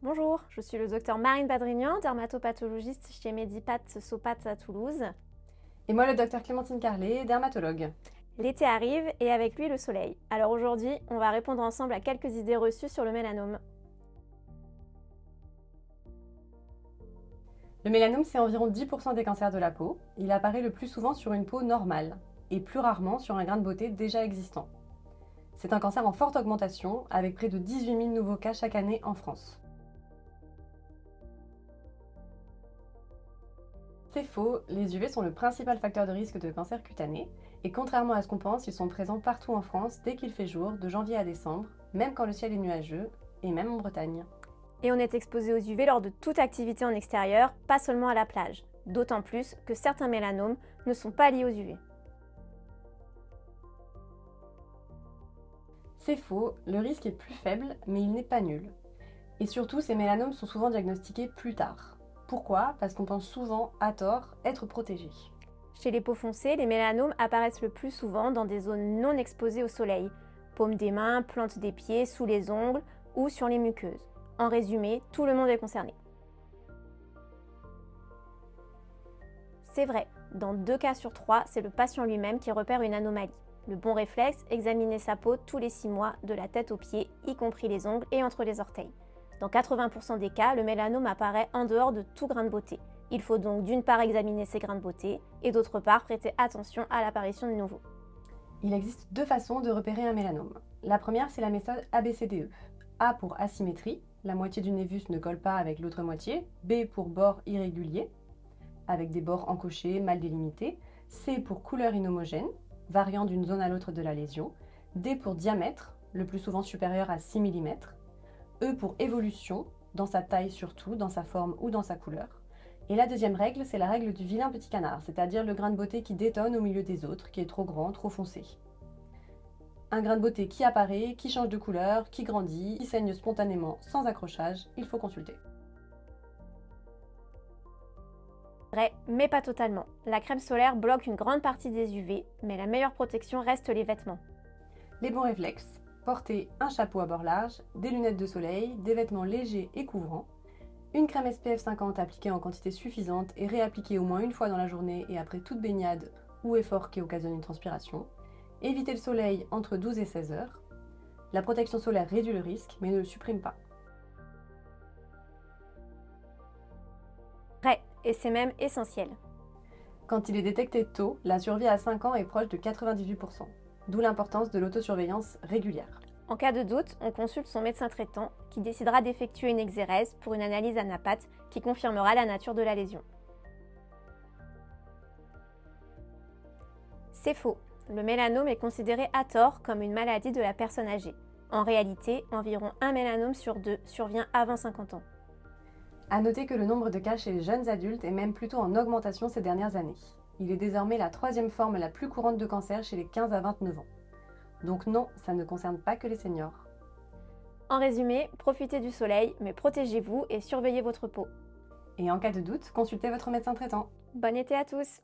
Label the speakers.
Speaker 1: Bonjour, je suis le docteur Marine Badrignan, dermatopathologiste chez Medipat Sopat à Toulouse.
Speaker 2: Et moi, le docteur Clémentine Carlet, dermatologue.
Speaker 1: L'été arrive et avec lui le soleil. Alors aujourd'hui, on va répondre ensemble à quelques idées reçues sur le mélanome.
Speaker 2: Le mélanome, c'est environ 10% des cancers de la peau. Il apparaît le plus souvent sur une peau normale et plus rarement sur un grain de beauté déjà existant. C'est un cancer en forte augmentation, avec près de 18 000 nouveaux cas chaque année en France. C'est faux, les UV sont le principal facteur de risque de cancer cutané, et contrairement à ce qu'on pense, ils sont présents partout en France dès qu'il fait jour, de janvier à décembre, même quand le ciel est nuageux, et même en Bretagne.
Speaker 1: Et on est exposé aux UV lors de toute activité en extérieur, pas seulement à la plage. D'autant plus que certains mélanomes ne sont pas liés aux UV.
Speaker 2: C'est faux, le risque est plus faible, mais il n'est pas nul. Et surtout, ces mélanomes sont souvent diagnostiqués plus tard. Pourquoi? Parce qu'on pense souvent, à tort, être protégé.
Speaker 1: Chez les peaux foncées, les mélanomes apparaissent le plus souvent dans des zones non exposées au soleil, paume des mains, plante des pieds, sous les ongles ou sur les muqueuses. En résumé, tout le monde est concerné. C'est vrai, dans 2 cas sur 3, c'est le patient lui-même qui repère une anomalie. Le bon réflexe, examiner sa peau tous les 6 mois, de la tête aux pieds, y compris les ongles et entre les orteils. Dans 80% des cas, le mélanome apparaît en dehors de tout grain de beauté. Il faut donc d'une part examiner ces grains de beauté et d'autre part prêter attention à l'apparition de nouveaux.
Speaker 2: Il existe deux façons de repérer un mélanome. La première, c'est la méthode ABCDE. A pour asymétrie, la moitié du névus ne colle pas avec l'autre moitié. B pour bord irrégulier, avec des bords encochés, mal délimités. C pour couleur inhomogène, variant d'une zone à l'autre de la lésion. D pour diamètre, le plus souvent supérieur à 6 mm. E pour évolution, dans sa taille surtout, dans sa forme ou dans sa couleur. Et la deuxième règle, c'est la règle du vilain petit canard, c'est-à-dire le grain de beauté qui détonne au milieu des autres, qui est trop grand, trop foncé. Un grain de beauté qui apparaît, qui change de couleur, qui grandit, qui saigne spontanément sans accrochage, il faut consulter.
Speaker 1: Vrai, mais pas totalement. La crème solaire bloque une grande partie des UV, mais la meilleure protection reste les vêtements.
Speaker 2: Les bons réflexes, porter un chapeau à bord large, des lunettes de soleil, des vêtements légers et couvrants, une crème SPF 50 appliquée en quantité suffisante et réappliquée au moins une fois dans la journée et après toute baignade ou effort qui occasionne une transpiration, éviter le soleil entre 12 et 16 heures. La protection solaire réduit le risque mais ne le supprime pas.
Speaker 1: Vrai, et c'est même essentiel.
Speaker 2: Quand il est détecté tôt, la survie à 5 ans est proche de 98%, d'où l'importance de l'autosurveillance régulière.
Speaker 1: En cas de doute, on consulte son médecin traitant qui décidera d'effectuer une exérèse pour une analyse anapathe qui confirmera la nature de la lésion. C'est faux. Le mélanome est considéré à tort comme une maladie de la personne âgée. En réalité, environ un mélanome sur 2 survient avant 50 ans.
Speaker 2: A noter que le nombre de cas chez les jeunes adultes est même plutôt en augmentation ces dernières années. Il est désormais la troisième forme la plus courante de cancer chez les 15 à 29 ans. Donc non, ça ne concerne pas que les seniors.
Speaker 1: En résumé, profitez du soleil, mais protégez-vous et surveillez votre peau.
Speaker 2: Et en cas de doute, consultez votre médecin traitant.
Speaker 1: Bon été à tous!